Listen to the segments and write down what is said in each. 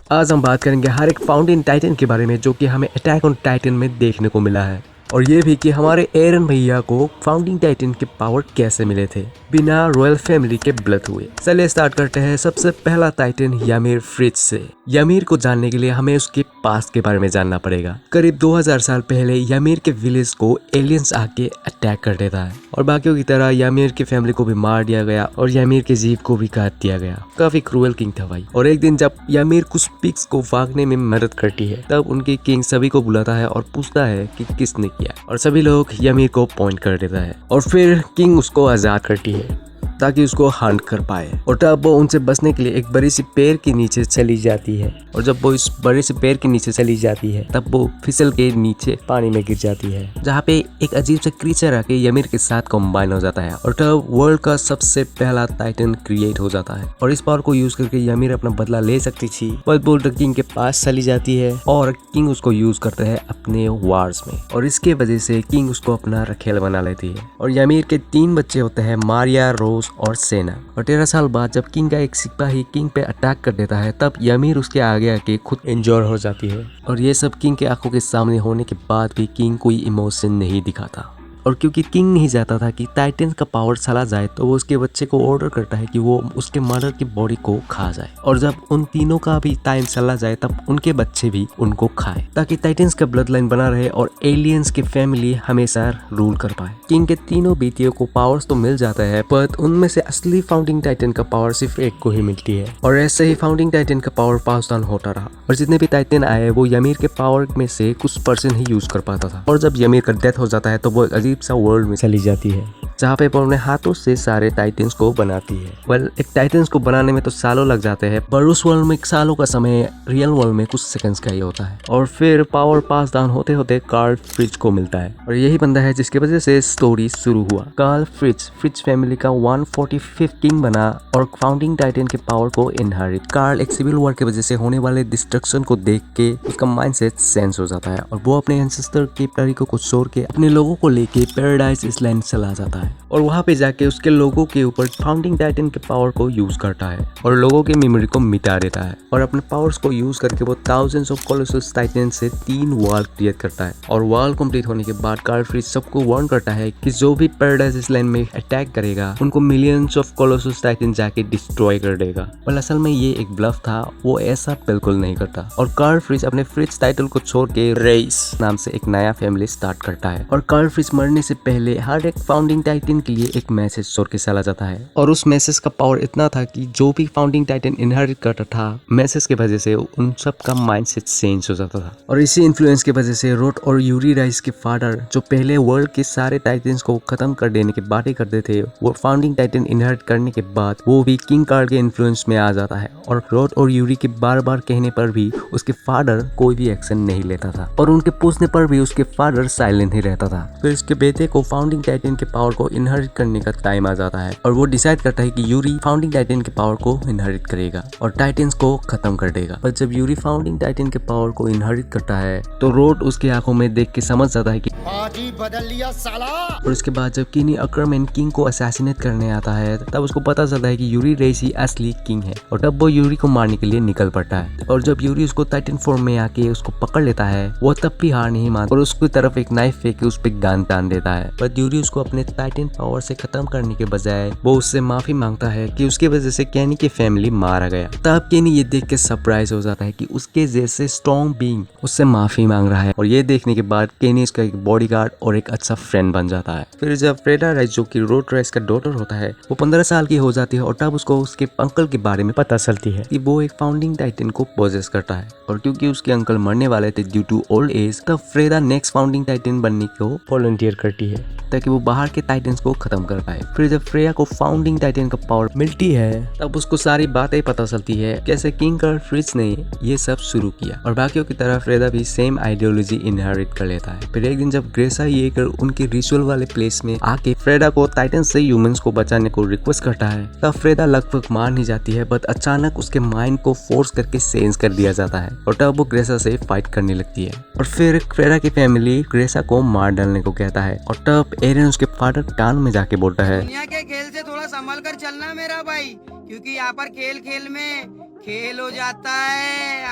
आज हम बात करेंगे हर एक फाउंटेन टाइटन के बारे में जो कि हमें अटैक ऑन टाइटन में देखने को मिला है, और ये भी कि हमारे एरन भैया को फाउंडिंग टाइटन के पावर कैसे मिले थे बिना रॉयल फैमिली के ब्लड हुए। चलिए स्टार्ट करते हैं सबसे पहला टाइटन यामीर फ्रिज से। यामीर को जानने के लिए हमें उसके पास्ट के बारे में जानना पड़ेगा। करीब 2000 साल पहले यामीर के विलेज को एलियंस आके अटैक कर देता है और बाकियों की तरह यामीर की फैमिली को भी मार दिया गया और यामीर के जीव को भी काट दिया गया। काफी क्रूअल किंग था भाई। और एक दिन जब यामीर कुछ पिग्स को भागने में मदद करती है तब उनकी किंग सभी को बुलाता है और पूछता है कि किसने किया, और सभी लोग यामीर को पॉइंट कर देता है और फिर किंग उसको आजाद करती है ताकि उसको हंट कर पाए। और तब वो उनसे बचने के लिए एक बड़ी सी पेड़ के नीचे चली जाती है, और जब वो इस बड़े से पेड़ के नीचे चली जाती है तब वो फिसल के नीचे पानी में गिर जाती है, जहाँ पे एक अजीब सा क्रीचर आके यामीर के साथ कंबाइन हो जाता है और तब वर्ल्ड का सबसे पहला टाइटन क्रिएट हो जाता है। और इस पावर को यूज करके यामीर अपना बदला ले सकती थी, बट बोल्ट किंग के पास चली जाती है और किंग उसको यूज करते हैं अपने वार्स में, और इसके वजह से किंग उसको अपना रखेल बना लेती है। और यामीर के 3 बच्चे होते हैं, मारिया, रोज और सेना। और 13 साल बाद जब किंग का एक सिपाही किंग पे अटैक कर देता है तब यामीर उसके आगे आके खुद इंजोर हो जाती है, और ये सब किंग के आंखों के सामने होने के बाद भी किंग कोई इमोशन नहीं दिखाता। और क्योंकि किंग नहीं चाहता था कि टाइटन का पावर चला जाए तो वो उसके बच्चे को ऑर्डर करता है कि वो उसके मदर की बॉडी को खा जाए, और जब उन तीनों का भी टाइम चला जाए तब उनके बच्चे भी उनको खाए ताकि टाइटन्स का ब्लड लाइन बना रहे और एलियंस की फैमिली हमेशा रूल कर पाए। किंग के तीनों बेटियों को पावर्स तो मिल जाता है, पर उनमें से असली फाउंडिंग टाइटन का पावर सिर्फ एक को ही मिलती है, और ऐसे ही फाउंडिंग टाइटन का पावर पास डाउन होता रहा। और जितने भी टाइटन आए वो यामीर के पावर में से कुछ % ही यूज कर पाता था, और जब यामीर का डेथ हो जाता है तो वो अजीब सा वर्ल्ड में चली जाती है जहाँ पे वो अपने हाथों से सारे टाइटन्स को बनाती है। एक टाइटन्स को बनाने में तो सालों लग जाते हैं, पर उस वर्ल्ड में सालों का समय रियल वर्ल्ड में कुछ सेकंड्स का ही होता है। और फिर पावर पास डाउन होते होते कार्ल फ्रिज को मिलता है, और यही बंदा है जिसकी वजह से स्टोरी शुरू हुआ। कार्ल फ्रिज फैमिली का 145th किंग बना और फाउंडिंग टाइटन के पावर को इनहेरिट। कार्ल एक सिविल वॉर की वजह से होने वाले डिस्ट्रक्शन को देख के उसका माइंडसेट चेंज हो जाता है, और वो अपने एंसेस्टर के तरीकों को छोड़ के अपने लोगों को लेके पैराडाइज आइलैंड चला जाता है, और वहाँ पे जाके उसके लोगों के ऊपर फाउंडिंग टाइटन के पावर को यूज करता है और लोगों के मेमोरी को मिटा देता है। और अपने पावर्स को यूज करके वो थाउजेंड्स ऑफ कोलोसस टाइटन से 3 वॉल क्रिएट करता है, और वॉल कंप्लीट होने के बाद कार्ल फ्रिज सबको वार्न करता है कि जो भी पैराडाइज आइलैंड में अटैक करेगा उनको मिलियंस ऑफ कोलोसस टाइटन जाके डिस्ट्रॉय कर देगा। पर असल में ये एक ब्लफ था, वो ऐसा बिल्कुल नहीं करता। और कार्ल फ्रिज अपने फ्रिज टाइटल को छोड़ के रेस नाम से एक नया फैमिली स्टार्ट करता है, और कार्ल फ्रिज मरने से पहले हर एक फाउंडिंग टाइटन के लिए एक मैसेज छोड़ के चला जाता है, और उस मैसेज का पावर इतना था कि जो भी फाउंडिंग टाइटन इनहेरिट करता था मैसेज के वजह से उन सब का माइंडसेट चेंज हो जाता था। और इसी इन्फ्लुएंस की वजह से रोड और यूरी राइस के फादर जो पहले वर्ल्ड के सारे टाइटन्स को खत्म कर देने की बातें करते थे, वो फाउंडिंग टाइटन इनहेरिट करने के बाद वो भी किंग कार्ल के इन्फ्लुएंस में आ जाता है, और रोड और यूरी के बार बार कहने पर भी उसके फादर कोई भी एक्शन नहीं लेता था, और उनके पूछने पर भी उसके फादर साइलेंट ही रहता था। फिर उसके बेटे को फाउंडिंग टाइटन के पावर को इनहेरिट करने का टाइम आ जाता है, और वो डिसाइड करता है कि यूरी फाउंडिंग टाइटन के पावर को इनहेरिट करेगा और टाइटन्स को खत्म कर देगा। पर जब यूरी फाउंडिंग टाइटन के पावर को इनहेरिट करता है तो रोड उसके आंखों में देख के समझ जाता है कि बाजी बदल लिया साला। और उसके बाद जब किनी अकरमैन किंग को असैसिनेट करने आता है तब उसको पता चलता है कि यूरी रेस ही असली किंग है, और तब वो यूरी को मारने के लिए निकल पड़ता है। और जब यूरी उसको टाइटन फॉर्म में आके उसको पकड़ लेता है वो तब भी हार नहीं मानता और उसकी तरफ एक नाइफ फेंक के उस पे गन तान देता है। पर यूरी उसको अपने टाइटन पावर से खत्म करने के बजाय वो उससे माफी मांगता है कि उसकी वजह से केनी की फैमिली मारा गया। तब केनी ये देख के सरप्राइज हो जाता है कि उसके जैसे स्ट्रॉन्ग बीइंग उससे माफी मांग रहा है, और ये देखने के बाद केनी उसका एक बॉडीगार्ड और एक अच्छा फ्रेंड बन जाता है। फिर जब फ्रेडा राइस जो कि रोड राइस का डॉटर होता है वो 15 साल की हो जाती है, और तब उसको उसके अंकल के बारे में पता चलती है कि वो एक फाउंडिंग टाइटन को पोजेस करता है, और क्योंकि उसके अंकल मरने वाले थे ड्यू टू ओल्ड एज, तब फ्रेडा नेक्स्ट फाउंडिंग टाइटन बनने को वॉलंटियर करती है ताकि वो बाहर के टाइटन्स को खत्म कर पाए। फिर जब फ्रेया को फाउंडिंग टाइटन का पावर मिलती है तब उसको सारी बातें पता चलती है कैसे किंग कार्ल फ्रिज ने ये सब शुरू किया, और बाकियों की तरह फ्रेदा भी सेम आइडियोलॉजी इनहेरिट कर लेता है। फिर एक दिन जब ग्रेसा येकर उनके रिचुअल वाले प्लेस में आके फ्रेडा को टाइटन से ह्यूमंस को बचाने को रिक्वेस्ट करता है तब फ्रेदा लगभग मान नहीं जाती है, बट अचानक उसके माइंड को फोर्स करके चेंज कर दिया जाता है, और तब वो ग्रेसा से फाइट करने लगती है। और फिर फ्रेडा की फैमिली ग्रेसा को मार डालने को कहता है, और तब एरन उसके फादर कान में जाके बोलता है, दुनिया के खेल से थोड़ा संभल कर चलना मेरा भाई, क्योंकि यहाँ पर खेल खेल में खेल हो जाता है।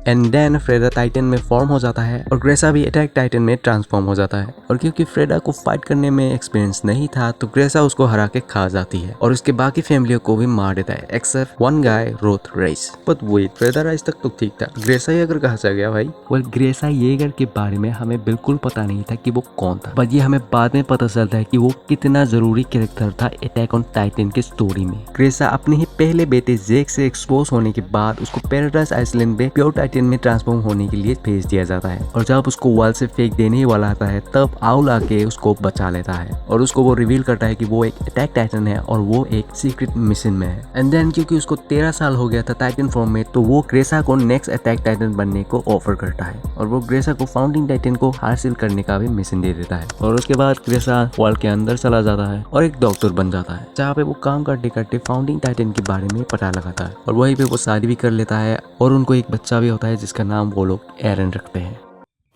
एंड देन फ्रेडा टाइटन में फॉर्म हो जाता है और ग्रेसा भी अटैक टाइटन में ट्रांसफॉर्म हो जाता है। और क्योंकि फ्रेडा को फाइट करने में एक्सपीरियंस नहीं था तो ग्रेसा उसको हरा के खा जाती है और उसके बाकी फैमिलियों को भी मार देता है except one guy Roth Rice. But wait, Freda Rice तक तो ठीक था, ग्रेसा येगर कहाँ से गया भाई? वेल, ग्रेसा येगर के बारे में हमें बिल्कुल पता नहीं था कि वो कौन था, बट ये हमें बाद में पता चलता है कि वो कितना जरूरी कैरेक्टर था अटैक ऑन टाइटन के स्टोरी में। ग्रेसा अपने ही पहले बेटे जेक से एक्सपोज होने के बाद उसको पैराडाइज आइसलैंड में प्योर टाइटन में ट्रांसफॉर्म होने के लिए भेज दिया जाता है और जब उसको वॉल से फेंक देने ही वाला आता है तब आउल आके उसको बचा लेता है और उसको वो रिवील करता है कि वो एक अटैक टाइटन है और वो एक सीक्रेट मिशन में है। एंड देन क्योंकि उसको 13 साल हो गया था टाइटन फॉर्म में तो वो ग्रेसा को नेक्स्ट अटैक टाइटन बनने को ऑफर करता है और वो ग्रेसा को फाउंडिंग टाइटन को हासिल करने का भी मिशन दे देता है। और उसके बाद ग्रेसा वॉल के अंदर चला जाता है और एक डॉक्टर बन जाता है जहाँ पे वो काम करते करते फाउंडिंग टाइटन के बारे में पता लगाता है और वहीं पे वो शादी भी कर लेता है और उनको एक बच्चा भी होता है जिसका नाम वो लोग एरन रखते हैं।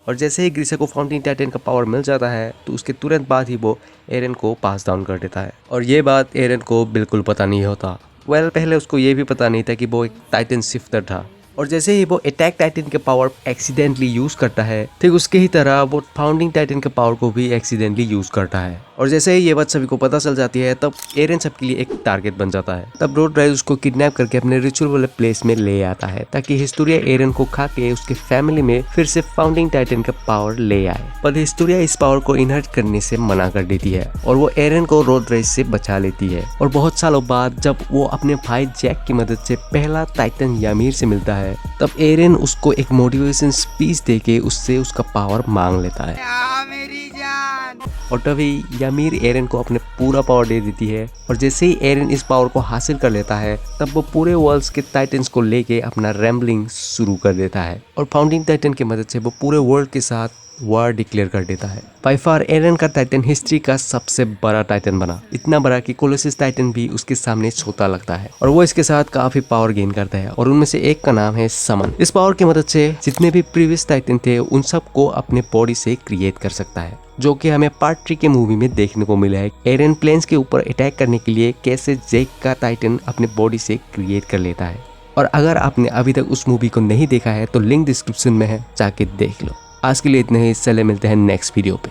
और जैसे ही ग्रेसा को फाउंडिंग टाइटन का पावर मिल जाता है तो उसके तुरंत बाद ही वो एरन को पास डाउन कर देता है और ये बात एरन को बिल्कुल पता नहीं होता। वेल, पहले उसको ये भी पता नहीं था कि वो एक टाइटन शिफ्टर था और जैसे ही वो अटैक टाइटन के पावर एक्सीडेंटली यूज करता है ठीक उसके ही तरह वो फाउंडिंग टाइटन के पावर को भी एक्सीडेंटली यूज करता है। और जैसे ही ये बात सभी को पता चल जाती है तब एरन सबके लिए एक टारगेट बन जाता है। तब रोड राइज उसको किडनैप करके अपने रिचुअल वाले प्लेस में ले आता है ताकि हिस्टोरिया एरन को खा के उसके फैमिली में फिर से फाउंडिंग टाइटन का पावर ले आए। पर हिस्टोरिया इस पावर को इनहर्ट करने से मना कर देती है और वो एरन को रोड राइज से बचा लेती है। और बहुत सालों बाद जब वो अपने भाई जैक की मदद से पहला टाइटन यामीर से मिलता है तब एरन उसको एक मोटिवेशन स्पीच देके उससे उसका पावर मांग लेता है और तभी यामीर एरन को अपने पूरा पावर दे देती है। और जैसे ही एरन इस पावर को हासिल कर लेता है तब वो पूरे वर्ल्ड के टाइटन्स को लेके अपना रैम्बलिंग शुरू कर देता है और फाउंडिंग टाइटन की मदद से वो पूरे वर्ल्ड के साथ वार डिक्लेयर कर देता है। बाय फार एरन का टाइटन हिस्ट्री का सबसे बड़ा टाइटन बना, इतना बड़ा कि कोलोसस टाइटन भी उसके सामने छोटा लगता है और वो इसके साथ काफी पावर गेन करता है और उनमें से एक का नाम है समन। इस पावर की मदद से जितने भी प्रीवियस टाइटन थे उन सबको अपने बॉडी से क्रिएट कर सकता है, जो कि हमें पार्ट 3 के मूवी में देखने को मिला है। एरन प्लेन्स के ऊपर अटैक करने के लिए कैसे जेक का टाइटन अपने बॉडी से क्रिएट कर लेता है। और अगर आपने अभी तक उस मूवी को नहीं देखा है तो लिंक डिस्क्रिप्शन में है, जाके देख लो। आज के लिए इतने ही, चले मिलते हैं नेक्स्ट वीडियो पे।